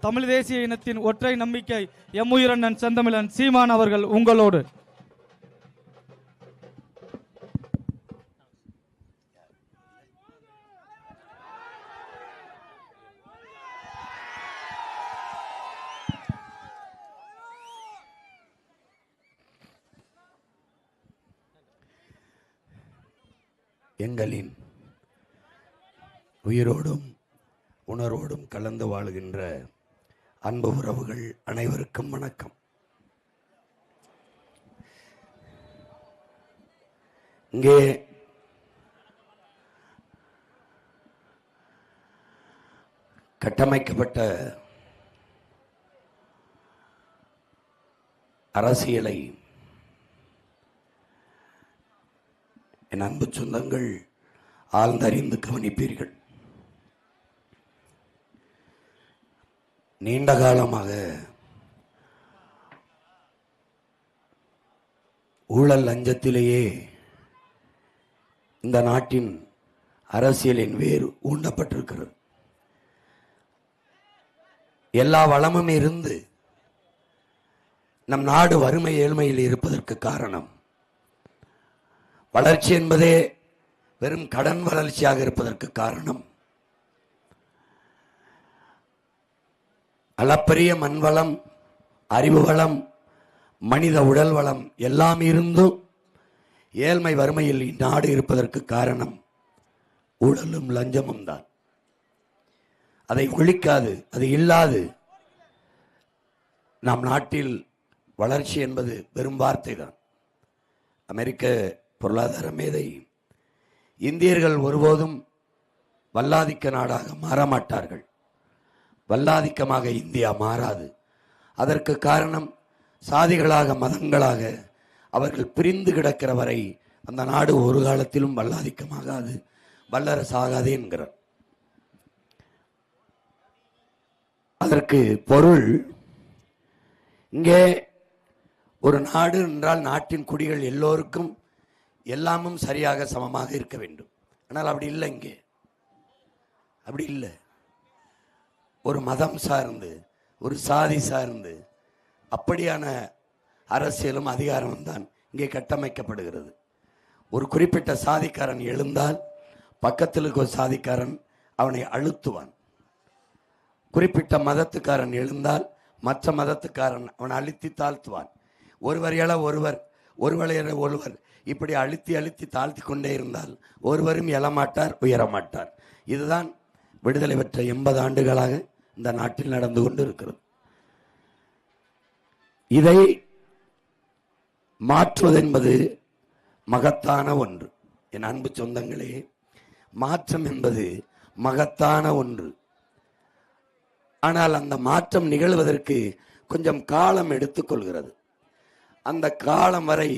தமிழ் தேசிய இனத்தின் ஒற்றை நம்பிக்கை எம்முயிரண்ணன் செந்தமிழன் சீமான் அவர்கள் உங்களோடு. எங்களின் உயிரோடும் உணர்வோடும் கலந்து வாழுகின்ற அன்பு உறவுகள் அனைவருக்கும் வணக்கம். இங்கே கட்டமைக்கப்பட்ட அரசியலை என் அன்பு சொந்தங்கள் ஆழ்ந்தறிந்து கவனிப்பீர்கள். நீண்ட காலமாக ஊழல் லஞ்சத்திலேயே இந்த நாட்டின் அரசியலின் வேர் ஊண்டப்பட்டிருக்கிறது. எல்லா வளமும் இருந்து நம் நாடு வறுமை ஏழ்மையில் இருப்பதற்கு காரணம், வளர்ச்சி என்பதே வெறும் கடன் வளர்ச்சியாக இருப்பதற்கு காரணம், அளப்பரிய மண் வளம், அறிவு வளம், மனித உடல் வளம் எல்லாம் இருந்தும் ஏழ்மை வறுமையில் நாடு இருப்பதற்கு காரணம் ஊழலும் லஞ்சமும் தான். அதை ஒழிக்காது, அது இல்லாது நம் நாட்டில் வளர்ச்சி என்பது வெறும் வார்த்தை தான். அமெரிக்க பொருளாதார மேதை, இந்தியர்கள் ஒருபோதும் வல்லாதிக்க நாடாக மாறமாட்டார்கள், வல்லாதிக்கமாக இந்தியா மாறாது. அதற்கு காரணம், சாதிகளாக மதங்களாக அவர்கள் பிரிந்து கிடக்கிற வரை அந்த நாடு ஒரு காலத்திலும் வல்லாதிக்கமாகாது, வல்லரசாகாது என்கிறார். அதற்கு பொருள், இங்கே ஒரு நாடு என்றால் நாட்டின் குடிகள் எல்லோருக்கும் எல்லாமும் சரியாக சமமாக இருக்க வேண்டும். ஆனால் அப்படி இல்லை, இங்கே அப்படி இல்லை. ஒரு மதம் சார்ந்து, ஒரு சாதி சார்ந்து அப்படியான அரசியலும் அதிகாரமும் தான் இங்கே கட்டமைக்கப்படுகிறது. ஒரு குறிப்பிட்ட சாதிக்காரன் எழுந்தால் பக்கத்தில் இருக்க ஒரு சாதிக்காரன் அவனை அழுத்துவான். குறிப்பிட்ட மதத்துக்காரன் எழுந்தால் மற்ற மதத்துக்காரன் அவனை அழுத்தி தாழ்த்துவான். ஒருவர் ஒருவர், ஒருவர் ஒருவர் இப்படி அழுத்தி அழுத்தி தாழ்த்தி கொண்டே இருந்தால் ஒருவரும் எழமாட்டார், உயரமாட்டார். இதுதான் விடுதலை பெற்ற 80 ஆண்டுகளாக இந்த நாட்டில் நடந்து கொண்டு இருக்கிறது. இதை மாற்றுவதென்பது மகத்தான ஒன்று. என் அன்பு சொந்தங்களே, மாற்றம் என்பது மகத்தான ஒன்று. ஆனால் அந்த மாற்றம் நிகழ்வதற்கு கொஞ்சம் காலம் எடுத்துக்கொள்கிறது. அந்த காலம் வரை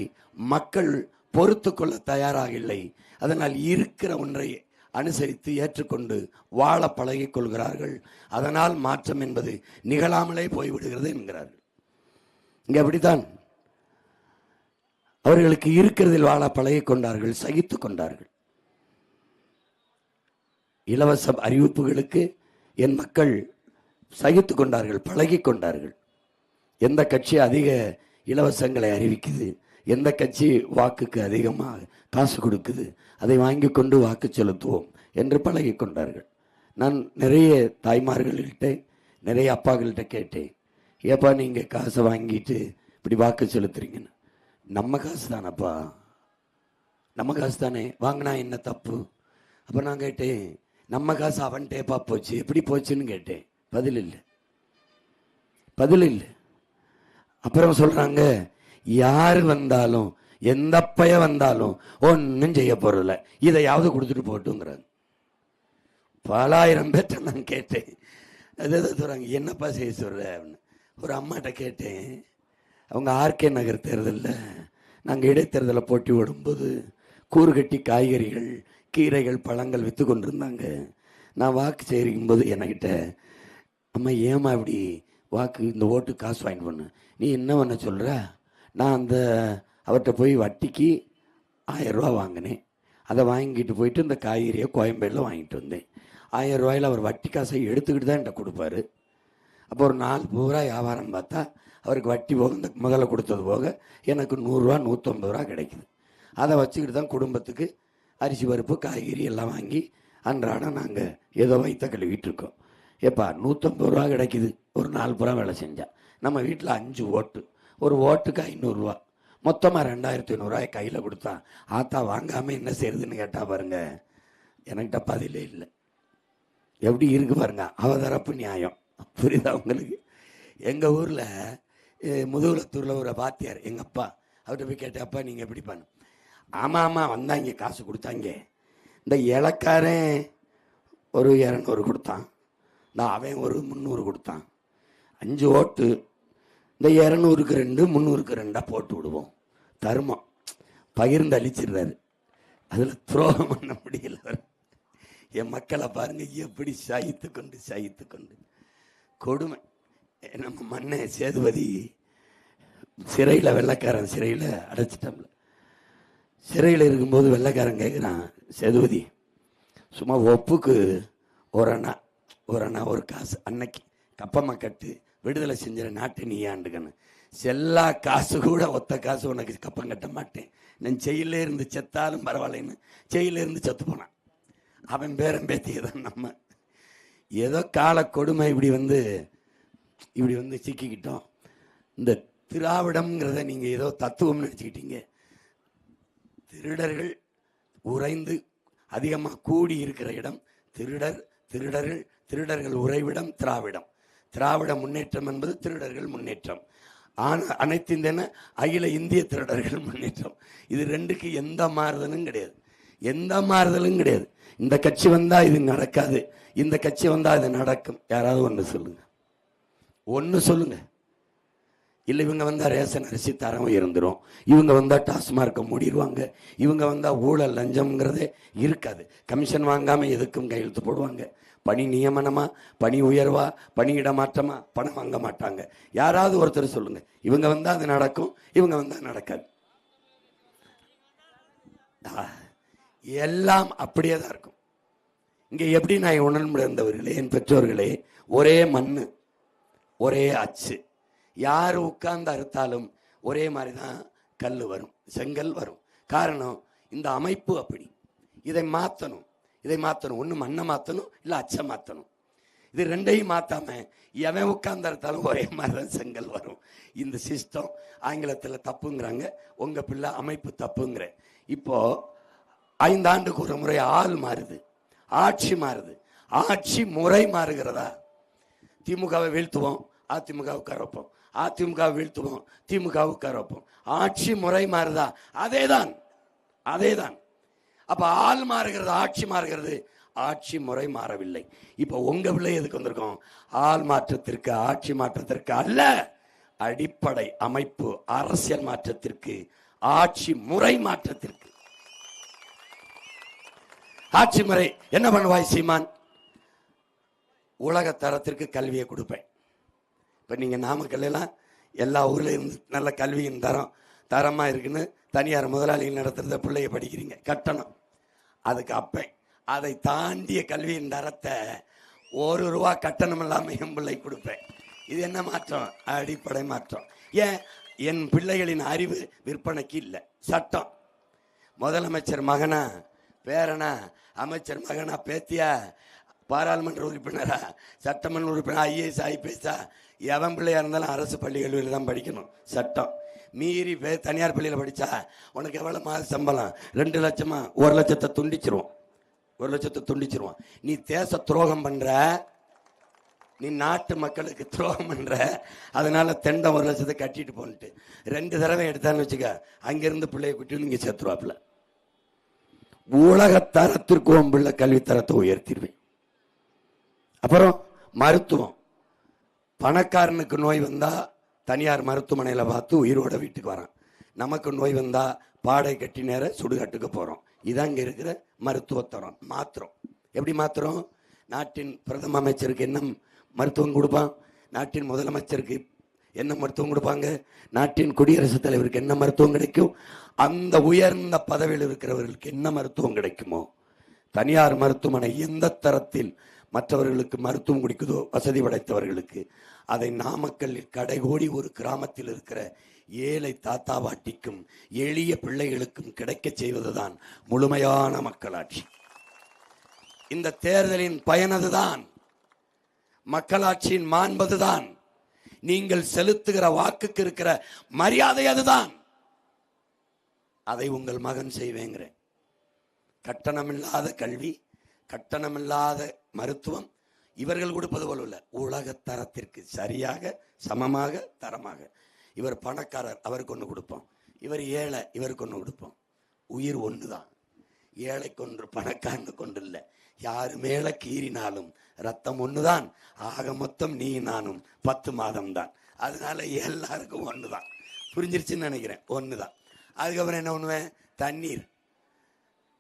மக்கள் பொறுத்து கொள்ள தயாராக இல்லை. அதனால் இருக்கிற ஒன்றை அனுசரித்து ஏற்றுக்கொண்டு வாழ பழகிக் கொள்கிறார்கள். அதனால் மாற்றம் என்பது நிகழாமலே போய்விடுகிறது என்கிறார்கள். இங்கே அப்படித்தான் அவர்களுக்கு இருக்கிறதில் வாழ பழகிக் கொண்டார்கள், சகித்து கொண்டார்கள். இலவச அறிவிப்புகளுக்கு என் மக்கள் சகித்து கொண்டார்கள், பழகி கொண்டார்கள். எந்த கட்சி அதிக இலவசங்களை அறிவிக்குது, எந்த கட்சி வாக்குக்கு அதிகமாக காசு கொடுக்குது, அதை வாங்கி கொண்டு வாக்கு செலுத்துவோம் என்று பழகி கொண்டார்கள். நான் நிறைய தாய்மார்கள்கிட்ட, நிறைய அப்பாக்கள்கிட்ட கேட்டேன், ஏப்பா நீங்கள் காசை வாங்கிட்டு இப்படி வாக்கு செலுத்துறீங்கன்னு. நம்ம காசு தானப்பா, நம்ம காசு தானே, வாங்கினா என்ன தப்பு? அப்போ நான் கேட்டேன், நம்ம காசு அவன்கிட்டேப்பா போச்சு, எப்படி போச்சுன்னு கேட்டேன். பதில் இல்லை, பதில் இல்லை. அப்புறம் சொல்றாங்க, யார் வந்தாலும் எந்த பைய வந்தாலும் ஒன்னும் செய்ய போறதில்ல, இதையாவது கொடுத்துட்டு போட்டுங்கிறாங்க. பல ஆயிரம் பேர்ட்ட நான் கேட்டேன், அது சொல்றாங்க, என்னப்பா செய்ய சொல்ற அப்படின்னு. ஒரு அம்மாட்ட கேட்டேன், அவங்க ஆர்கே நகர் தேர்தலில் நாங்கள் இடைத்தேர்தலை போட்டி விடும்போது கூறுகட்டி காய்கறிகள், கீரைகள், பழங்கள் விற்று கொண்டிருந்தாங்க. நான் வாக்கு சேகரிக்கும் போது என்கிட்ட, அம்மா ஏமா இப்படி வாக்கு இந்த ஓட்டு காசு வாங்கிட்டு பண்ண, நீ என்ன பண்ண சொல்கிற? நான் அவர்கிட்ட போய் வட்டிக்கு 1000 ரூபா வாங்கினேன், அதை வாங்கிட்டு போயிட்டு இந்த காய்கறியை கோயம்பேடில் வாங்கிட்டு வந்தேன். 1000 ரூபாயில் அவர் வட்டி காசை எடுத்துக்கிட்டு தான் என்கிட்ட கொடுப்பாரு. அப்போ ஒரு நாள் பூரா வியாபாரம் பார்த்தா அவருக்கு வட்டி போக இந்த முதல்ல கொடுத்தது போக எனக்கு 100 ரூபா 150 ரூபா கிடைக்குது. அதை வச்சுக்கிட்டு தான் குடும்பத்துக்கு அரிசி பருப்பு காய்கறி எல்லாம் வாங்கி அன்றாடம் நாங்கள் ஏதோ வயிற்ற கழுவிட்டு இருக்கோம். எப்பா 150 ரூபா கிடைக்குது ஒரு நாள் பூரா வேலை செஞ்சா. நம்ம வீட்டில் 5 ஓட்டு, ஒரு ஓட்டுக்கு 500 ரூபா, மொத்தமாக 2500 கையில் கொடுத்தா ஆத்தா வாங்காமல் என்ன செய்யறதுன்னு கேட்டா பாருங்க, எனக்கிட்ட பதிலே இல்லை. எப்படி இருக்கு பாருங்க அவதரப்பு நியாயம். புரியுதா உங்களுக்கு? எங்கள் ஊரில் முதுகுலத்தூரில் ஒரு பாத்தியார் எங்கள் அப்பா, அவர்கிட்ட போய் கேட்டப்பா நீங்கள் எப்படி பண்ண? ஆமாம் ஆமாம் வந்தாங்க, காசு கொடுத்தாங்க. இந்த இலக்காரன் ஒரு 200 கொடுத்தான், இந்த அவன் ஒரு 300 கொடுத்தான். 5 ஓட்டு, இந்த 200க்கு 2 300க்கு 2 போட்டு விடுவோம். தருமம் பகிர்ந்து அழிச்சிடுறாரு. அதில் துரோகம் பண்ண முடியல. என் மக்களை பாருங்க எப்படி சகித்து கொண்டு கொடுமை. நம்ம மண்ணை சேதுபதி சிறையில், வெள்ளைக்காரன் சிறையில் அடைச்சிட்டோம்ல. சிறையில் இருக்கும்போது வெள்ளைக்காரன் கேட்குறான், சேதுபதி சும்மா ஒப்புக்கு ஒரு அண்ணா ஒரு காசு, அன்னைக்கு கப்பம்மா கட்டு விடுதலை செஞ்சிட நாட்டை நீ ஆண்டுக்கணும், செல்லா காசு கூட ஒத்த காசு உனக்கு கப்பம் கட்ட மாட்டேன், நான் ஜெயிலே இருந்து செத்தாலும் பரவாயில்லைன்னு ஜெயில இருந்து செத்து போனான். அவன் பேரம் பேத்தியதான் நம்ம. ஏதோ கால கொடுமை இப்படி வந்து சிக்கிக்கிட்டோம். இந்த திராவிடம்ங்கிறத நீங்க ஏதோ தத்துவம் நினைச்சுக்கிட்டீங்க. திருடர்கள் உறைந்து அதிகமாக கூடி இருக்கிற இடம் திருடர்கள் உறைவிடம் திராவிடம். திராவிட முன்னேற்றம் என்பது திருடர்கள் முன்னேற்றம். அனைத்து இந்த அகில இந்திய திருடர்கள் முன்னேற்றம். இது ரெண்டுக்கு எந்த மாறுதலும் கிடையாது. இந்த கட்சி வந்தா இது நடக்காது, இந்த கட்சி வந்தா இது நடக்கும். யாராவது ஒன்று சொல்லுங்க. இல்லை இவங்க வந்தா ரேஷன் அரிசி தரம் உயர்ந்துடும், இவங்க வந்தா டாஸ்மார்க்க மூடிடுவாங்க, இவங்க வந்தா ஊழல் லஞ்சம்ங்கிறதே இருக்காது, கமிஷன் வாங்காம எதுக்கும் கையெழுத்து போடுவாங்க, பணி நியமனமா பணி உயர்வா பணியிட மாற்றமா பணம் வாங்க மாட்டாங்க. யாராவது ஒருத்தர் சொல்லுங்க. இவங்க வந்தா அது நடக்கும், இவங்க வந்தா நடக்காது. எல்லாம் அப்படியே தான் இருக்கும். இங்க எப்படி நான் உணர்ந்திருந்தவர்களே, என் பெற்றோர்களே, ஒரே மண்ணு ஒரே அச்சு, யார் உட்கார்ந்து அறுத்தாலும் ஒரே மாதிரி தான் கல் வரும், செங்கல் வரும். காரணம் இந்த அமைப்பு அப்படி. இதை மாற்றணும். ஒன்று மண்ணை மாற்றணும், இல்லை அச்சை மாற்றணும். இது ரெண்டையும் மாற்றாம எவன் உட்கார்ந்து அறுத்தாலும் ஒரே மாதிரி தான் செங்கல் வரும். இந்த சிஸ்டம் ஆங்கிலத்தில் தப்புங்கிறாங்க, உங்க பிள்ளை அமைப்பு தப்புங்கிற. இப்போ 5 ஆண்டுக்கு ஒரு முறை ஆள் மாறுது, ஆட்சி மாறுது. ஆட்சி முறை மாறுகிறதா? திமுகவை வீழ்த்துவோம், அதிமுக உட்கார வைப்போம், அதிமுக வீழ்த்துவோம், திமுக உட்கார வைப்போம். ஆட்சி முறை மாறுதா? அதேதான். அப்ப ஆள் மாறுகிறது, ஆட்சி மாறுகிறது, ஆட்சி முறை மாறவில்லை. இப்ப உங்க பிள்ளை எதுக்கு வந்திருக்கோம்? ஆள் மாற்றத்திற்கு, ஆட்சி மாற்றத்திற்கு அல்ல, அடிப்படை அமைப்பு அரசியல் மாற்றத்திற்கு, ஆட்சி முறை மாற்றத்திற்கு. ஆட்சி முறை என்ன பண்ணுவாய் சீமான்? உலக தரத்திற்கு கல்வியை கொடுப்பேன். இப்ப நீங்க நாமக்கல் எல்லாம் எல்லா ஊர்ல இருந்து நல்ல கல்வியின் தரமா இருக்குன்னு தனியார் முதலாளிகள் நடத்துறத பிள்ளைய படிக்கிறீங்க, கட்டணம். அதுக்கு அப்பேன் அதை தாண்டிய கல்வியின் தரத்தை 1 ரூபா கட்டணம் இல்லாம என் பிள்ளை கொடுப்பேன். இது என்ன மாற்றம்? அடிப்படை மாற்றம். ஏன்? என் பிள்ளைகளின் அறிவு விற்பனைக்கு இல்லை. சட்டம். முதலமைச்சர் மகனா பேரனா, அமைச்சர் மகனா பேத்தியா, பாராளுமன்ற உறுப்பினரா, சட்டமன்ற உறுப்பினர், ஐஏஎஸ் ஐபிஎஸ்ஸா, எவன் பிள்ளையா இருந்தாலும் அரசு பள்ளி கல்வியில் தான் படிக்கணும். சட்டம். மீறி தனியார் பள்ளியில் படித்தா உனக்கு எவ்வளோ மாத சம்பளம்? 2 லட்சமா? 1 லட்சத்தை துண்டிச்சிருவான். நீ தேச துரோகம் பண்ற, நீ நாட்டு மக்களுக்கு துரோகம் பண்ற. அதனால தெண்டம் 1 லட்சத்தை கட்டிட்டு போன்ட்டு 2 தடவை எடுத்தான்னு வச்சுக்க, அங்கிருந்து பிள்ளைய குட்டி நீங்க சேர்த்துருவாப்புல. உலக தரத்திற்கு உள்ள கல்வித்தரத்தை உயர்த்திடுவேன். அப்புறம் மருத்துவம். பணக்காரனுக்கு நோய் வந்தா தனியார் மருத்துவமனையில பார்த்து உயிரோட வீட்டுக்கு வரான். நமக்கு நோய் வந்தா பாடை கட்டி நேர சுடுகாட்டுக்கு போறோம். இதான் இங்க இருக்கிற மருத்துவத்தரம். மாத்திரம். எப்படி மாத்திரம்? நாட்டின் பிரதம அமைச்சருக்கு என்ன மருத்துவம் கொடுப்பான்? நாட்டின் முதலமைச்சருக்கு என்ன மருத்துவம் கொடுப்பாங்க? நாட்டின் குடியரசுத் தலைவருக்கு என்ன மருத்துவம் கிடைக்கும்? அந்த உயர்ந்த பதவியில் இருக்கிறவர்களுக்கு என்ன மருத்துவம் கிடைக்குமோ? தனியார் மருத்துவமனை எந்த தரத்தில் மற்றவர்களுக்கு மருத்துவம் குடிக்குதோ வசதி படைத்தவர்களுக்கு, அதை நாமக்கல்லில் கடைகோடி ஒரு கிராமத்தில் இருக்கிற ஏழை தாத்தா பாட்டிக்கும் எளிய பிள்ளைகளுக்கும் கிடைக்க செய்வதுதான் முழுமையான மக்களாட்சி. இந்த தேர்தலின் பயனதுதான், மக்களாட்சியின் மாண்பதுதான், நீங்கள் செலுத்துகிற வாக்குக்கு இருக்கிற மரியாதை அதுதான். அதை உங்கள் மகன் செய்வேங்கிறேன். கட்டணமில்லாத கல்வி, கட்டணமில்லாத மருத்துவம் இவர்கள் கொடுப்பது போல உள்ள உலக தரத்திற்கு சரியாக சமமாக தரமாக. இவர் பணக்காரர், அவருக்கு ஒன்று கொடுப்போம். இவர் ஏழை, இவருக்கு ஒன்று கொடுப்போம். உயிர் ஒன்று தான். ஏழைக்கு ஒன்று, பணக்காரனுக்கு ஒன்று இல்லை. யாரு மேல கீறினாலும் ரத்தம் ஒண்ணுதான். ஆக மொத்தம் நீ நானும் 10 மாதம் தான். அதனால எல்லாருக்கும் ஒண்ணுதான். புரிஞ்சிருச்சுன்னு நினைக்கிறேன். ஒண்ணுதான். அதுக்கப்புறம் என்ன பண்ணுவேன்? தண்ணீர்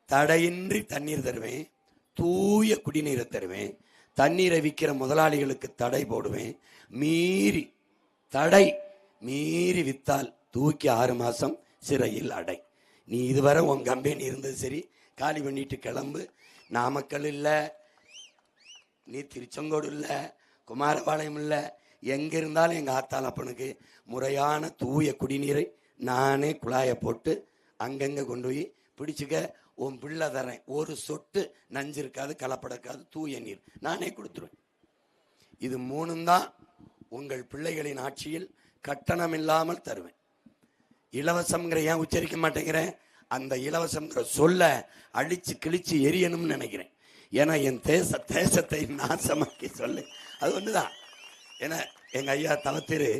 தடையின்றி தண்ணீர் தருவேன், தூய குடிநீரை தருவேன். தண்ணீரை விற்கிற முதலாளிகளுக்கு தடை போடுவேன். மீறி வித்தால் தூக்கி 6 மாசம் சிறையில் அடை. நீ இதுவரை உன் கம்பெனி இருந்தது சரி, காலி பண்ணிட்டு கிளம்பு. நாமக்கல் இல்லை, நீ திருச்செங்கோடு இல்லை, குமாரபாளையம் இல்லை, எங்க இருந்தாலும் எங்க ஆத்தாளப்பனுக்கு முறையான தூய குடிநீரை நானே குழாயை போட்டு அங்கங்க கொண்டு போய் பிடிச்சுக்க. உன் பிள்ளை தரேன், ஒரு சொட்டு நஞ்சு இருக்காது, கலப்படக்காது, தூய நீர் நானே கொடுத்துருவேன். இது 3 தான் உங்கள் பிள்ளைகளின் ஆட்சியில் கட்டணம் இல்லாமல் தருவேன். இலவசம்ங்கிற ஏன் உச்சரிக்க மாட்டேங்கிறேன்? அந்த இலவசம்ங்கிற சொல்ல அடிச்சு கிழிச்சு எரியணும்னு நினைக்கிறேன். ஏன்னா என் தேசத்தை நாசமாக்கி சொல்லு அது ஒண்ணுதான். ஏன்னா எங்க ஐயா தவத்திரு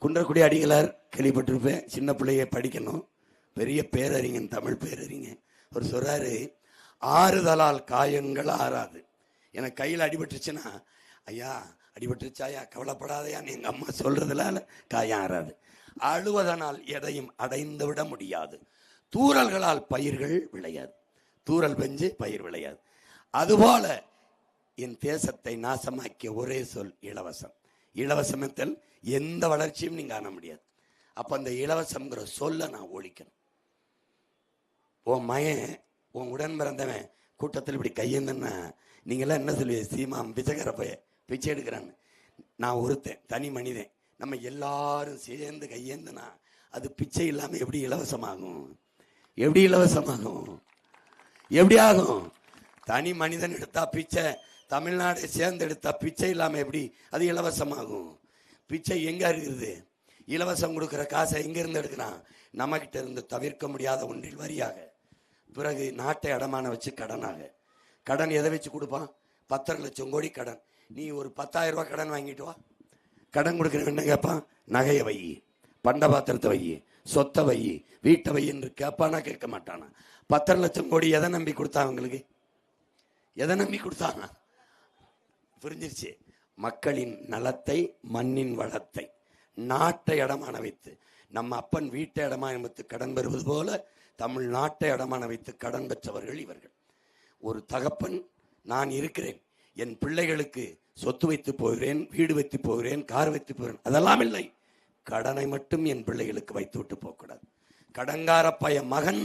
குன்றக்குடி அடிகளார் கேள்விப்பட்டிருப்பேன். சின்ன பிள்ளைய படிக்கணும், பெரிய பேரறிஞன், தமிழ் பேரறிஞன். அவர் சொல்றாரு, ஆறுதலால் காயங்கள் ஆறாது. எனக்கு கையில் அடிபட்டுருச்சுன்னா, ஐயா அடிபட்டுருச்சாயா கவலைப்படாதையான்னு எங்க அம்மா சொல்றதுனால காயம் ஆறாது. அழுவதனால் எதையும் அடைந்து விட முடியாது. தூறல்களால் பயிர்கள் விளையாது. தூறல் பெஞ்சு பயிர் விளையாது. அதுபோல என் தேசத்தை நாசமாக்கிய ஒரே சொல் இலவசம். இலவசமத்தில் எந்த வளர்ச்சியும் நீங்க காண முடியாது. அப்ப அந்த இலவசம்ங்கிற சொல்ல நான் ஒழிக்கணும். உன் மயன், உன் உடன் பிறந்தவன் கூட்டத்தில் இப்படி கையேந்தன்னா நீங்களாம் என்ன சொல்லுவீங்க? சீமாம் பிச்சைக்கார பைய பிச்சை எடுக்கிறான்னு. நான் ஒருத்தன், தனி மனிதன். நம்ம எல்லாரும் சேர்ந்து கையேந்தனா அது பிச்சை இல்லாம எப்படி இலவசமாகும்? எப்படி இலவசமாகும்? எப்படி ஆகும்? தனி மனிதன் எடுத்தா பிச்சை, தமிழ்நாடு சேர்ந்து எடுத்தா பிச்சை இல்லாம எப்படி அது இலவசமாகும்? பிச்சை எங்க இருக்குது? இலவசம் கொடுக்கிற காசை எங்க இருந்து எடுக்கிறான்? நம்ம கிட்ட இருந்து தவிர்க்க முடியாத ஒன்றில் வரியாக, பிறகு நாட்டை அடமான வச்சு கடனாக. கடன் எதை வச்சு கொடுப்பான்? 10 லட்சம் கோடி கடன். நீ ஒரு 10,000 ரூபாய் கடன் வாங்கிட்டு வா. கடன் கொடுக்குற என்ன கேட்பான்? நகையை வை, பண்ட பாத்திரத்தை வை, சொத்தை வை, வீட்டை வை என்று கேட்பானா? கேட்க மாட்டானா? 10 லட்சம் கோடி எதை நம்பி கொடுத்தா? அவங்களுக்கு எதை நம்பி கொடுத்தாங்க? புரிஞ்சிருச்சு. மக்களின் நலத்தை, மண்ணின் வளத்தை, நாட்டை அடமான வைத்து, நம்ம அப்பன் வீட்டை அடமான வைத்து கடன் பெறுவது போல தமிழ்நாட்டை அடமான வைத்து கடன் பெற்றவர்கள் இவர்கள். ஒரு தகப்பன், நான் இருக்கிறேன், என் பிள்ளைகளுக்கு சொத்து வைத்து போகிறேன், வீடு வைத்து போகிறேன், கார் வைத்து போகிறேன், அதெல்லாம் இல்லை. கடனை மட்டும் என் பிள்ளைகளுக்கு வைத்து விட்டு போகக்கூடாது. கடங்கார பய மகன்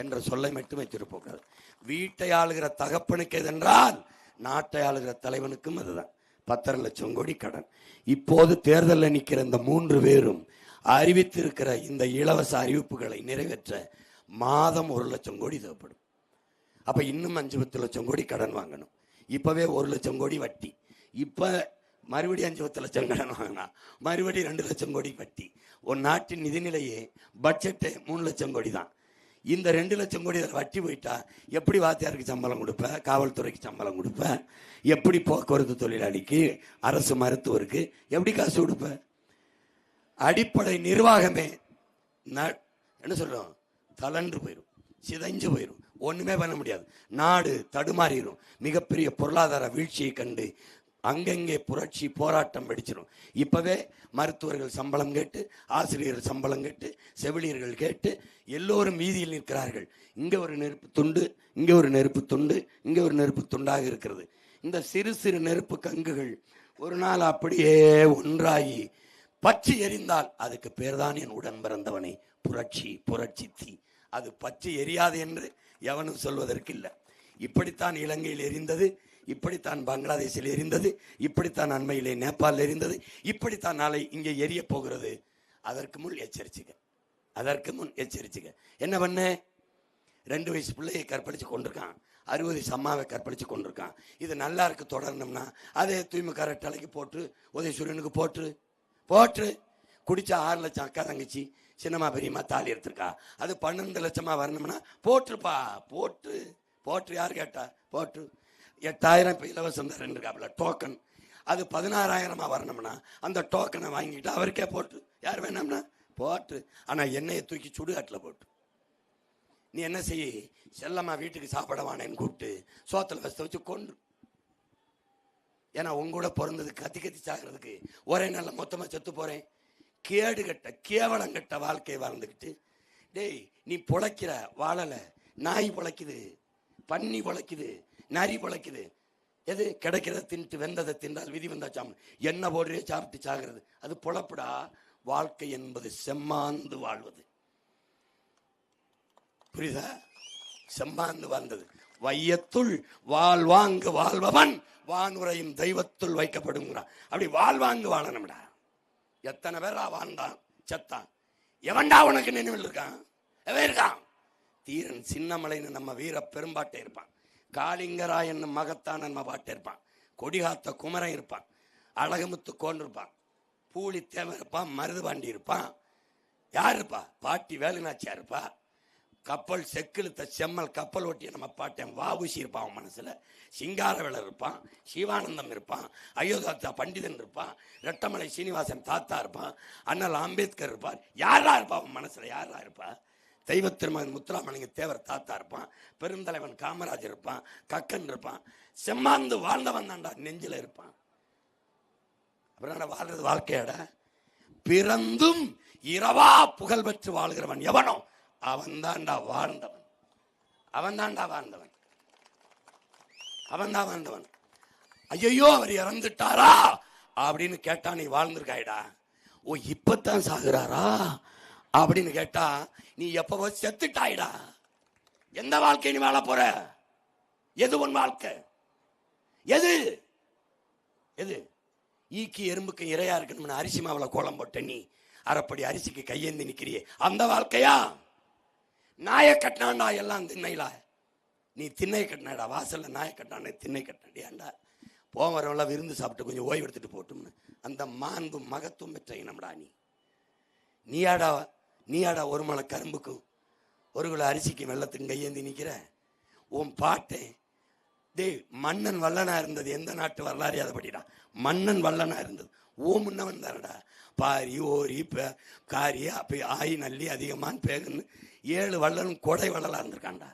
என்ற சொல்லை மட்டும் வைத்துட்டு போகக்கூடாது. வீட்டை ஆளுகிற தகப்பனுக்கு எதென்றால் நாட்டை ஆளுகிற தலைவனுக்கும் அதுதான். 10 லட்சம் கோடி கடன். இப்போது தேர்தலில் நிற்கிற இந்த 3 பேரும் அறிவித்திருக்கிற இந்த இலவச அறிவிப்புகளை நிறைவேற்ற மாதம் 1 லட்சம் கோடி தேவைப்படும். அப்ப இன்னும் 5-10 லட்சம் கோடி கடன் வாங்கணும். இப்பவே 1 லட்சம் கோடி வட்டி. இப்ப மறுபடியும் 5-10 லட்சம் கடன் வாங்கினா மறுபடியும் 2 லட்சம் கோடி வட்டி. ஒரு நாட்டின் நிதிநிலையே பட்ஜெட்டு 3 லட்சம் கோடி தான். இந்த 2 லட்சம் கோடி வட்டி போயிட்டா எப்படி வாத்தியாருக்கு சம்பளம் கொடுப்ப, காவல்துறைக்கு சம்பளம் கொடுப்ப, எப்படி போக்குவரத்து தொழிலாளிக்கு, அரசு மருத்துவருக்கு எப்படி காசு கொடுப்ப? அடிப்படை நிர்வாகமே என்ன சொல்றோம்? தளன்று போயிடும், சிதைஞ்சு போயிடும், ஒண்ணுமே பண்ண முடியாது. நாடு தடுமாறிடும். மிகப்பெரிய பொருளாதார வீழ்ச்சியை கண்டு அங்கங்கே புரட்சி போராட்டம் வெடிச்சிடும். இப்பவே மருத்துவர்கள் சம்பளம் கேட்டு, ஆசிரியர்கள் சம்பளம் கேட்டு, செவிலியர்கள் கேட்டு எல்லோரும் வீதியில் நிற்கிறார்கள். இங்க ஒரு நெருப்பு துண்டு, இங்க ஒரு நெருப்பு துண்டு, இங்க ஒரு நெருப்பு துண்டாக இருக்கிறது. இந்த சிறு சிறு நெருப்பு கங்குகள் ஒரு நாள் அப்படியே ஒன்றாகி பற்றி எரிந்தால் அதுக்கு பேர்தான் என் உடன் பிறந்தவனை புரட்சி. புரட்சி தீ அது பற்றி எரியாது என்று எவனும் சொல்வதற்கு இல்லை. இப்படித்தான் இலங்கையில் எரிந்தது, இப்படித்தான் பங்களாதேஷில் எரிந்தது, இப்படித்தான் அண்மையிலே நேபாளில் எரிந்தது, இப்படித்தான் நாளை இங்கே எரிய போகிறது. அதற்கு முன் எச்சரிச்சுக்க, அதற்கு முன் எச்சரிச்சுக்க. என்ன பண்ண? 2 வயசு பிள்ளையை கற்பழிச்சு கொண்டிருக்கான், 60 அம்மாவை கற்பழிச்சு கொண்டிருக்கான். இது நல்லா இருக்கு தொடரணும்னா அதே தூய்மை தலைக்கு போட்டு உதயசூரியனுக்கு போட்டு போட்டு குடிச்சா 6 லட்சம் அக்கா தங்கச்சி சின்னம்மா பெரியம்மா தாலி எடுத்திருக்கா, அது 12 லட்சமா வரணும்னா போட்டுருப்பா. போட்டு போட்டு யார் கேட்டா? போட்டு 8000 இப்போ இலவசம் தரேன் இருக்காப்புல டோக்கன், அது 16000 வரணும்னா அந்த டோக்கனை வாங்கிட்டு அவருக்கே போட்டு, யார் வேணாம்னா போட்டு. ஆனா எண்ணெயை தூக்கி சுடுகாட்டில் போட்டு நீ என்ன செய்ய? செல்லம்மா வீட்டுக்கு சாப்பிட வானேன்னு கூப்பிட்டு சோத்துல வச்சு கொண்டு. ஏன்னா உங்கூட பிறந்தது கத்தி கத்தி சாகிறதுக்கு ஒரே நாள்ல மொத்தமா செத்து போறேன். கேடு கட்ட கேவலம் கட்ட வாழ்க்கையை வாழ்ந்துக்கிட்டு, டேய் நீ பொழைக்கிற வாழல, நாய் பொழைக்குது, பன்னி பொழைக்குது, நரி பொழைக்குது. எது கிடைக்கிறத தின்ட்டு வெந்ததை தின்றால் விதி வந்தாச்சாம். என்ன போடுறே சாப்பிட்டு சாகிறது, அது பொழப்புடா. வாழ்க்கை என்பது செம்மாந்து வாழ்வது, புரியுதா? செம்மாந்து வாழ்ந்தது. வையத்துள் வாழ்வாங்கு வாழ்பவன் வானுரையும் தெய்வத்துள் வைக்கப்படுங்கிறான். அப்படி வாழ்வாங்கு வாழணும்டா. எத்தனை பேரா வாழ்ந்தான் செத்தான், எவன்டா உனக்கு நினைவில் இருக்கான்? எவன் இருக்கான்? தீரன் சின்னமலைன்னு நம்ம வீர பெரும்பாட்டை இருப்பான், காளிங்கராய் என்னும் மகத்தான் நம்ம பாட்டை இருப்பான், கொடிகாத்த குமரன் இருப்பான், அழகுமுத்து கோன் இருப்பான், பூலி தேவன் இருப்பான், மருதுபாண்டி இருப்பான். யார் இருப்பா? பாட்டி வேலுநாச்சியா இருப்பா. கப்பல் செக்கிழுத்த செம்மல் கப்பல் ஓட்டிய நம்ம பாட்டேன் வாபுசி இருப்பான். அவன் மனசுல சிங்காரவேலர் இருப்பான், சிவானந்தம் இருப்பான், அயோத்தாத்தா பண்டிதன் இருப்பான், ரெட்டமலை சீனிவாசன் தாத்தா இருப்பான், அண்ணல் அம்பேத்கர் இருப்பார். யாரா இருப்பா அவன் மனசுல? யாரா இருப்பா? தெய்வ திருமகன் முத்துராமலிங்க தேவர் தாத்தா இருப்பான், பெருந்தலைவன் காமராஜர் இருப்பான், கக்கன் இருப்பான். செம்மாந்து வாழ்ந்தவன் தான்டா நெஞ்சில இருப்பான். அப்புறம் வாழ்றது வாழ்க்கையாட. பிறந்தும் இரவா புகழ் பெற்று வாழ்கிறவன் எவனோ அவன் தான்டா வாழ்ந்தவன், அவன் தான்டா வாழ்ந்தவன், அவன் தான் வாழ்ந்தவன். ஐயோ அவர் இறந்துட்டாரா அப்படின்னு கேட்டா நீ வாழ்ந்திருக்காயிடா. ஓ இப்பத்தான் சாகுறாரா அப்படின்னு கேட்டா நீ எப்பவோ செத்துட்டாயிடா. எந்த வாழ்க்கை நீ வாழ போற? எது உன் வாழ்க்கை? எது எது? ஈக்கி எறும்புக்கு இரையா இருக்கணும்னு அரிசி மாவுல கோலம் போட்ட நீ அரைப்படி அரிசிக்கு கையேந்தி நிக்கிறியே, அந்த வாழ்க்கையா? நாயை கட்டினாண்டா எல்லாம் திண்ணையில, நீ திண்ணை கட்டினாடா. வாசல்ல நாயை கட்டினானே திண்ணை கட்டினாண்டியாண்டா. போவரெல்லாம் விருந்து சாப்பிட்டு கொஞ்சம் ஓய்வு எடுத்துட்டு போட்டும்னு அந்த மாண்பு மகத்துவம் பெற்ற இனம்டா நீ. நீயாடா ஒரு மலை கரும்புக்கும் 1 கிலோ அரிசிக்கும் வெள்ளத்துக்கும் கையேந்தி நிக்கிற? உன் பாட்டே டேய் மன்னன் வல்லனா இருந்தது எந்த நாட்டு வரலாறு அதபடிடா. மன்னன் வல்லனா இருந்தது ஓ முன்னவன் தானடா. பாரி ஓரி காரி அப்ப ஆய் நல்லி அதிகமான பேகுன்னு 7 வள்ளலும் கொடை வள்ளலா இருந்திருக்காண்டா.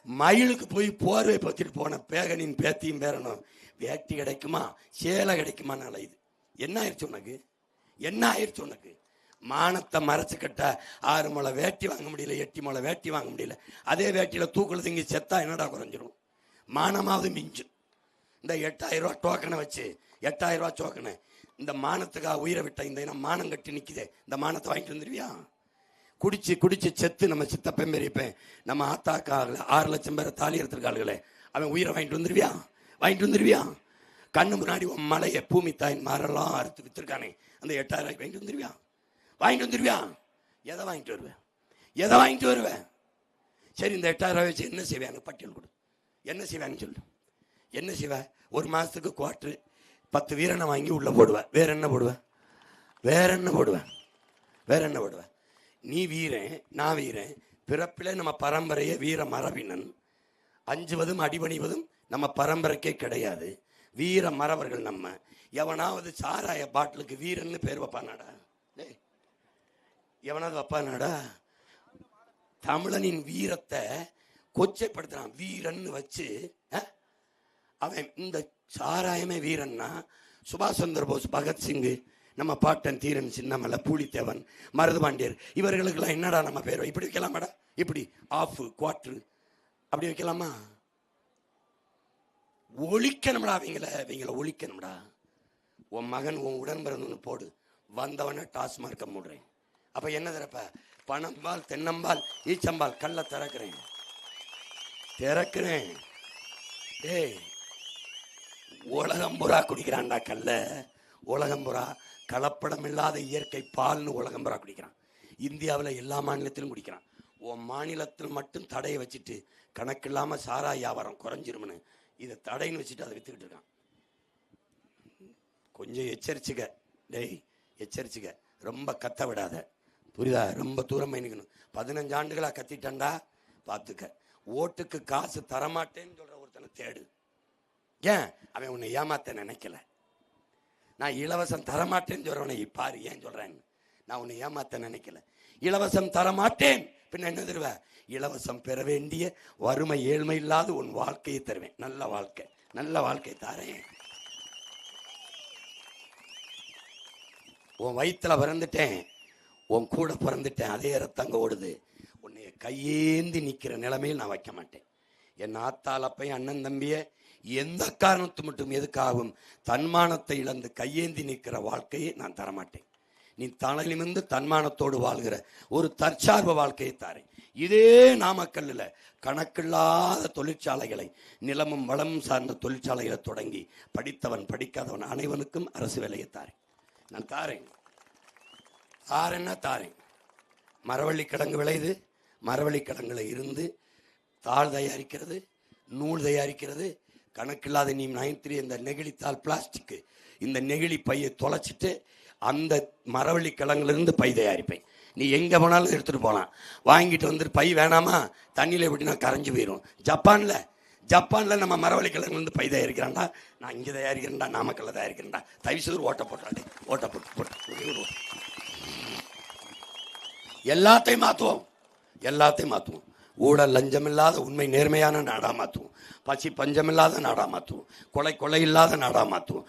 மயிலுக்கு போய் போர்வை பத்திட்டு போன பேகனின் பேத்தியும் பேரணும் வேட்டி கிடைக்குமா சேலை கிடைக்குமா இது என்ன ஆயிடுச்சு உனக்கு? என்ன ஆயிடுச்சு உனக்கு? மானத்தை மறைச்சு கட்ட 6 முளை வேட்டி வாங்க முடியல, 8 முளை வேட்டி வாங்க முடியல. அதே வேட்டியில தூக்குல திங்கி செத்தா என்னடா குறைஞ்சிரும்? மானமாவது மிஞ்சும். இந்த 8000 ரூபா டோக்கனை வச்சு 8000 ரூபா டோக்கனை இந்த மானத்துக்காக உயிரை விட்ட இந்த இனம் மானம் கட்டி நிக்குதே, இந்த மானத்தை வாங்கிட்டு வந்துருவியா? குடிச்சு குடிச்சு செத்து நம்ம சித்தப்பன் பெரியப்பேன் நம்ம ஆத்தாக்காக 6 லட்சம் பேரை தாலி எடுத்திருக்காளுகளே, அவன் உயிரை வாங்கிட்டு வந்துருவியா? வாங்கிட்டு வந்துருவியா? கண்ணு முன்னாடி உன் மலையை பூமி தாயின் மாரெல்லாம் அறுத்து வித்துருக்கானே, அந்த 8000 ரூபாய்க்கு வாங்கிட்டு வந்துருவியா? வாங்கிட்டு வந்துருவியா? எதை வாங்கிட்டு வருவேன்? எதை வாங்கிட்டு வருவேன்? சரி இந்த 8000 ரூபாய் வச்சு என்ன செய்வேன்? எனக்கு பட்டியல் கொடு. என்ன செய்வேன்னு சொல்லு. என்ன செய்வேன்? 1 மாசத்துக்கு குவார்ட்ரு 10 வீரனை வாங்கி உள்ள போடுவேன். வேற என்ன போடுவேன்? வேற என்ன போடுவேன்? வேற என்ன போடுவேன்? நீ வீரன், நான் வீரன், பிறப்பிலே நம்ம பரம்பரையே வீர மரபினன். அஞ்சுவதும் அடிபணிவதும் நம்ம பரம்பரைக்கே கிடையாது. வீர மரவர்கள் நம்ம. எவனாவது சாராய பாட்டிலுக்கு வீரன்னு பேர் வைப்பானாடா? எவனாவது வைப்பானாடா? தமிழனின் வீரத்தை கொச்சைப்படுத்துறான் வீரன்னு வச்சு. அவன் இந்த சாராயமே வீரன்னா சுபாஷ் சந்திர போஸ், பகத்சிங், நம்ம பாட்டன் தீரன் சின்னமலை, பூலித்தேவன், மருதுபாண்டியர் இவர்களுக்கெல்லாம் என்னடா நம்ம பேர் இப்படி வைக்கலாமாடா? இப்படி ஆஃப் குவார்ட்ரு அப்படி வைக்கலாமா? ஒழிக்கணும்டா அவங்கள ஒழிக்கணும்டா. உன் மகன் உன் உடன் பிறந்தவனு போடு, வந்தவன டாஸ்மார்க்க மூடுறேன். அப்ப என்ன திறப்ப? பணம்பால் தென்னம்பால் ஈச்சம்பால் கல்ல திறக்கிறேன். திறக்கிறேன். ஏய், உலகம்புறா குடிக்கிறான்டா கல்ல. உலகம்புறா கலப்படம் இல்லாத இயற்கை பால்னு உலகம்புறா குடிக்கிறான். இந்தியாவில் எல்லா மாநிலத்திலும் குடிக்கிறான். உன் மாநிலத்தில் மட்டும் தடையை வச்சுட்டு கணக்கு இல்லாமல் சாரா வியாபாரம் குறைஞ்சிரும்னு இதை தடைன்னு வச்சுட்டு அதை வித்துக்கிட்டு இருக்கான். கொஞ்சம் எச்சரிச்சுக்க டேய், எச்சரிச்சுக்க. ரொம்ப கத்த விடாத, புரியுதா? ரொம்ப தூரம் நிற்கணும். 15 ஆண்டுகளா கத்திட்டண்டா, பார்த்துக்க. ஓட்டுக்கு காசு தரமாட்டேன்னு சொல்ற ஒருத்தனை தேடு. ஏன்? அவன் உன்னை ஏமாத்த நினைக்கல. நான் இலவசம் தரமாட்டேன்னு சொல்றவனை பாரு ஏன் சொல்றேன்னு. நான் உன்னை ஏமாத்த நினைக்கல. இலவசம் தரமாட்டேன் பின்ன என்ன தருவேன்? இலவசம் பெற வேண்டிய வறுமை ஏழ்மை இல்லாத உன் வாழ்க்கையை தருவேன். நல்ல வாழ்க்கை, நல்ல வாழ்க்கை தாரேன். உன் வயிற்றுல பிறந்துட்டேன், உன் கூட பிறந்துட்டேன், அதே ரத்தங்க ஓடுது. உன்னைய கையேந்தி நிற்கிற நிலைமையில் நான் வைக்க மாட்டேன். என் ஆத்தாளப்பையும் அண்ணன் தம்பிய எந்த காரணத்து மட்டும் எதுக்காகவும் தன்மானத்தை இழந்து கையேந்தி நிற்கிற வாழ்க்கையை நான் தரமாட்டேன். நீ தலை நிமிர்ந்து தன்மானத்தோடு வாழ்கிற ஒரு தற்சார்பு வாழ்க்கையை தாரேன். இதே நாமக்கல்லில் கணக்கில்லாத தொழிற்சாலைகளை, நிலமும் வளமும் சார்ந்த தொழிற்சாலைகளை தொடங்கி படித்தவன் படிக்காதவன் அனைவனுக்கும் அரசு வேலையை தாரேன். நான் தாரேன். தாரேன்னா தாரேன். மரவள்ளி கிழங்கு விளையுது. மரவள்ளி கிழங்குல இருந்து தாள் தயாரிக்கிறது, நூல் தயாரிக்கிறது. கணக்கில்லாத நீ நயத்திரி இந்த நெகிழித்தாள் பிளாஸ்டிக்கு, இந்த நெகிழி பையை தொலைச்சிட்டு அந்த மரவள்ளி கிழங்குலேருந்து பை தயாரிப்பேன். நீ எங்கே போனாலும் எடுத்துகிட்டு போகலாம். வாங்கிட்டு வந்துட்டு பை வேணாமா, தண்ணியில் எப்படின்னா கரைஞ்சி போயிடும். ஜப்பானில் நம்ம மரவள்ளி கிழங்குலேருந்து பை தயாரிக்கிறான்டா. நான் இங்கே தயாரிக்கிறேன்டா, நாமக்கல்ல தயாரிக்கிறேன்டா. தயவுசெய்து ஓட்ட போட்டாடே, ஓட்ட போட்டு எல்லாத்தையும் மாற்றுவோம். எல்லாத்தையும் மாற்றுவோம். ஊழல் லஞ்சமில்லாத உண்மை நேர்மையான நாடாக மாற்றுவோம். பசி பஞ்சமில்லாத நாடாக மாற்றுவோம். கொலை இல்லாத நாடாக மாற்றுவோம்.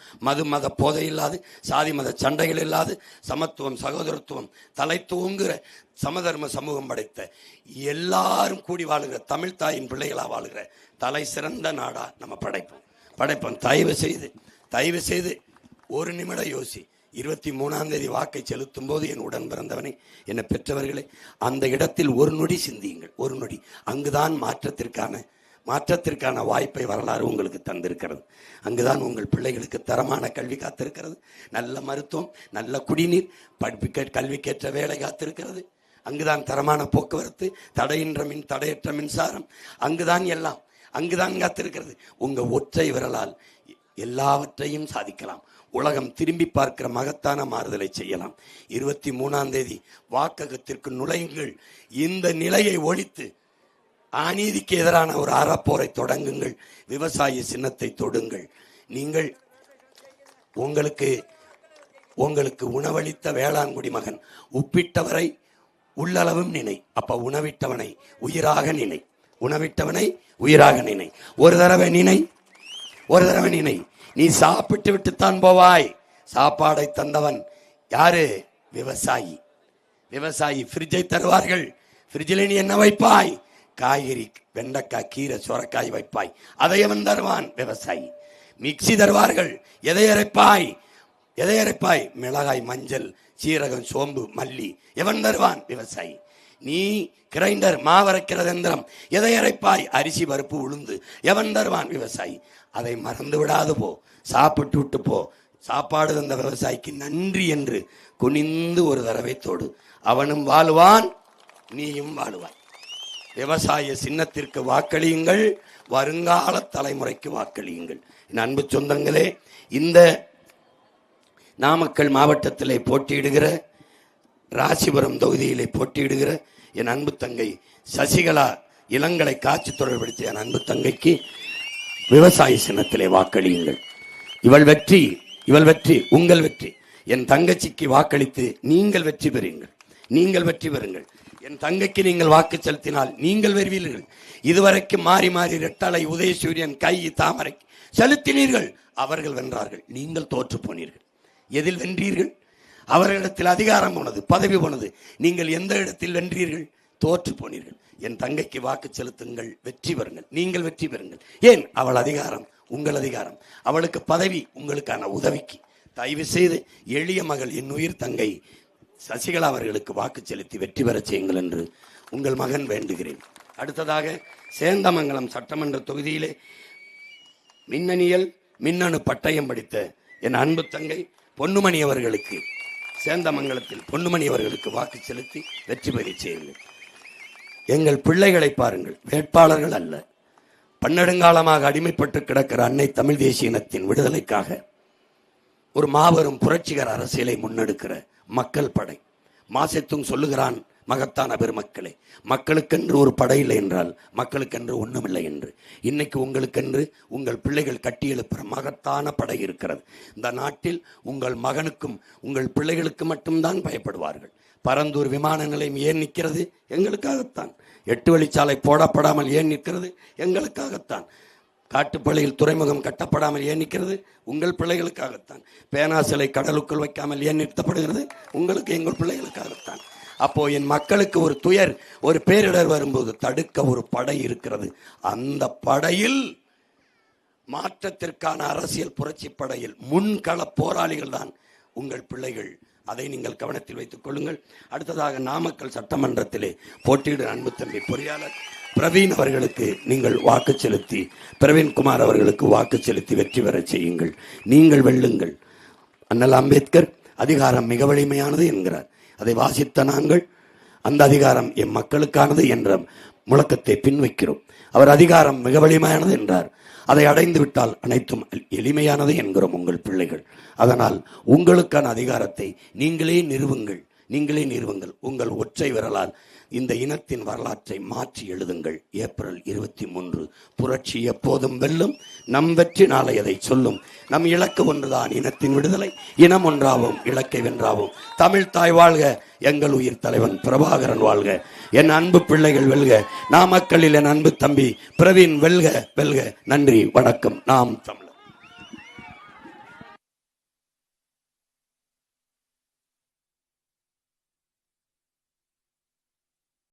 மத போதை இல்லாது, சாதி மத சண்டைகள் இல்லாது, சமத்துவம் சகோதரத்துவம் தலைத்தூங்குகிற சமதர்ம சமூகம் படைத்த எல்லாரும் கூடி வாழுகிற தமிழ் தாயின் பிள்ளைகளாக வாழுகிற தலை சிறந்த நாடா நம்ம படைப்போம். தயவு செய்து ஒரு நிமிடம் யோசி. 23ஆம் தேதி வாக்கை செலுத்தும் போது என் உடன் பிறந்தவனை, என்னை பெற்றவர்களே, அந்த இடத்தில் ஒரு நொடி சிந்தியுங்கள். ஒரு நொடி. அங்குதான் மாற்றத்திற்கான வாய்ப்பை வரலாறு உங்களுக்கு தந்திருக்கிறது. அங்குதான் உங்கள் பிள்ளைகளுக்கு தரமான கல்வி காத்திருக்கிறது. நல்ல மருத்துவம், நல்ல குடிநீர், கல்விக்கேற்ற வேலை காத்திருக்கிறது. அங்குதான் தரமான போக்குவரத்து, தடையற்ற மின்சாரம். அங்குதான் காத்திருக்கிறது. உங்க ஒற்றை விரலால் எல்லாவற்றையும் சாதிக்கலாம். உலகம் திரும்பி பார்க்கிற மகத்தான மாறுதலை செய்யலாம். 23ஆம் தேதி வாக்ககத்திற்கு நுழையுங்கள். இந்த நிலையை ஒழித்து அநீதிக்கு எதிரான ஒரு அறப்போரை தொடங்குங்கள். விவசாய சின்னத்தை தொடுங்கள். நீங்கள் உங்களுக்கு உணவளித்த வேளாண்குடி மகன் உப்பிட்டவரை உள்ளளவும் நினை. அப்ப உணவிட்டவனை உயிராக நினை. ஒரு தடவை நினை. நீ சாப்பிட்டு விட்டுத்தான் போவாய். சாப்பாடை தந்தவன் யாரு? விவசாயி. ஃப்ரிட்ஜை தருவார்கள். ஃப்ரிட்ஜில் நீ என்ன வைப்பாய்? காய்கறி, வெண்டைக்காய், கீரை, சுரக்காய் வைப்பாய். அதை அவன் தருவான், விவசாயி. மிக்சி தருவார்கள். எதை அரைப்பாய்? மிளகாய், மஞ்சள், சீரகம், சோம்பு, மல்லி. எவன் தருவான்? விவசாயி. நீ கிரைண்டர், மாவரைக்கிற எந்திரம். எதை அரைப்பாய்? அரிசி, பருப்பு, உளுந்து. எவன் தருவான்? விவசாயி. அதை மறந்து விடாது போ. சாப்பிட்டு விட்டு போ. சாப்பாடு தந்த விவசாயிக்கு நன்றி என்று குனிந்து ஒரு தடவை தோடு. அவனும் வாழ்வான், நீயும் வாழ்வாய். விவசாய சின்னத்திற்கு வாக்களியுங்கள். வருங்கால தலைமுறைக்கு வாக்களியுங்கள். என் அன்பு சொந்தங்களே, இந்த நாமக்கல் மாவட்டத்திலே போட்டியிடுகிற, ராசிபுரம் தொகுதியிலே போட்டியிடுகிற என் அன்பு தங்கை சசிகலா இளங்கலை காட்சி தொடர்படுத்திய என் அன்பு தங்கைக்கு விவசாய சின்னத்திலே வாக்களியுங்கள். இவள் வெற்றி, உங்கள் வெற்றி. என் தங்கச்சிக்கு வாக்களித்து நீங்கள் வெற்றி பெறுங்கள். என் தங்கைக்கு நீங்கள் வாக்கு செலுத்தினால் நீங்கள் வெறுவீர்கள். இதுவரைக்கும் மாறி ரெட்டலை, உதயசூரியன், கை, தாமரை செலுத்தினீர்கள். அவர்கள் வென்றார்கள், நீங்கள் தோற்று போனீர்கள். எதில் வென்றீர்கள்? அவர்களிடத்தில் அதிகாரம் போனது, பதவி போனது. நீங்கள் எந்த இடத்தில் வென்றீர்கள்? தோற்று போனீர்கள். என் தங்கைக்கு வாக்கு செலுத்துங்கள், வெற்றி பெறுங்கள். நீங்கள் வெற்றி பெறுங்கள். ஏன்? அவள் அதிகாரம் உங்கள் அதிகாரம், அவளுக்கு பதவி உங்களுக்கான உதவிக்கு. தயவு செய்து எளிய மகள், என் உயிர் தங்கை சசிகலா அவர்களுக்கு வாக்கு செலுத்தி வெற்றி பெற செய்யுங்கள் என்று உங்கள் மகன் வேண்டுகிறேன். அடுத்ததாக சேந்தமங்கலம் சட்டமன்ற தொகுதியிலே மின்னணு பட்டயம் படித்த என் அன்பு தங்கை பொன்னுமணி அவர்களுக்கு, சேந்தமங்கலத்தில் பொன்னுமணி அவர்களுக்கு வாக்கு செலுத்தி வெற்றி பெற செய்யுங்கள். எங்கள் பிள்ளைகளை பாருங்கள், வேட்பாளர்கள் அல்ல. பன்னெடுங்காலமாக அடிமைப்பட்டு கிடக்கிற அன்னை தமிழ் தேசிய இனத்தின் விடுதலைக்காக ஒரு மாபெரும் புரட்சிகர அரசியலை முன்னெடுக்கிற மக்கள் படை. மாசெத்தும் சொல்லுகிறான் மகத்தான பெருமக்களே, மக்களுக்கென்று ஒரு படை இல்லை என்றால் மக்களுக்கென்று ஒன்றுமில்லை என்று. இன்னைக்கு உங்களுக்கென்று உங்கள் பிள்ளைகள் கட்டி எழுப்புற மகத்தான படை இருக்கிறது. இந்த நாட்டில் உங்கள் மகனுக்கும் உங்கள் பிள்ளைகளுக்கு மட்டும்தான் பயப்படுவார்கள். பரந்தூர் விமான நிலையம் ஏன் நிற்கிறது? எங்களுக்காகத்தான். 8 வழிச்சாலை போடப்படாமல் ஏன் நிற்கிறது? எங்களுக்காகத்தான். காட்டுப்பள்ளியில் துறைமுகம் கட்டப்படாமல் ஏன் நிற்கிறது? உங்கள் பிள்ளைகளுக்காகத்தான். பேனா சிலை கடலுக்குள் வைக்காமல் ஏன் நிறுத்தப்படுகிறது? உங்களுக்கு, எங்கள் பிள்ளைகளுக்காகத்தான். அப்போ என் மக்களுக்கு ஒரு துயர், ஒரு பேரிடர் வரும்போது தடுக்க ஒரு படை இருக்கிறது. அந்த படையில் மாற்றத்திற்கான அரசியல் புரட்சி படையில் முன்கள போராளிகள் தான் உங்கள் பிள்ளைகள். அதை நீங்கள் கவனத்தில் வைத்துக் கொள்ளுங்கள். அடுத்ததாக நாமக்கல் சட்டமன்றத்திலே போட்டியிடும் அன்பு தம்பி பொறியாளர் பிரவீன் அவர்களுக்கு நீங்கள் வாக்கு செலுத்தி, பிரவீன்குமார் அவர்களுக்கு வாக்கு செலுத்தி வெற்றி பெற செய்யுங்கள். நீங்கள் வெல்லுங்கள். அண்ணல் அம்பேத்கர் அதிகாரம் மிக வலிமையானது என்கிறார். அதை வாசித்த நாங்கள் அந்த அதிகாரம் என் மக்களுக்கானது என்ற முழக்கத்தை பின்வைக்கிறோம். அவர் அதிகாரம் மிக வலிமையானது என்றார். அதை அடைந்து விட்டால் அனைத்தும் எளிமையானது என்கிறோம் உங்கள் பிள்ளைகள். அதனால் உங்களுக்கான அதிகாரத்தை நீங்களே நிறுவுங்கள். உங்கள் ஒற்றை விரலால் இந்த இனத்தின் வரலாற்றை மாற்றி எழுதுங்கள். ஏப்ரல் 23 புரட்சி எப்போதும் வெல்லும். நம் வெற்றி நாளை அதை சொல்லும். நம் இலக்கு ஒன்றுதான், இனத்தின் விடுதலை. இனம் ஒன்றாவும் இலக்கை வென்றாவும். தமிழ் தாய் வாழ்க, எங்கள் உயிர் தலைவன் பிரபாகரன் வாழ்க. என் அன்பு பிள்ளைகள் வெல்க. நாமக்கல்லில் என் அன்பு தம்பி பிரவீன் வெல்க. நன்றி, வணக்கம். நாம் தமிழ்.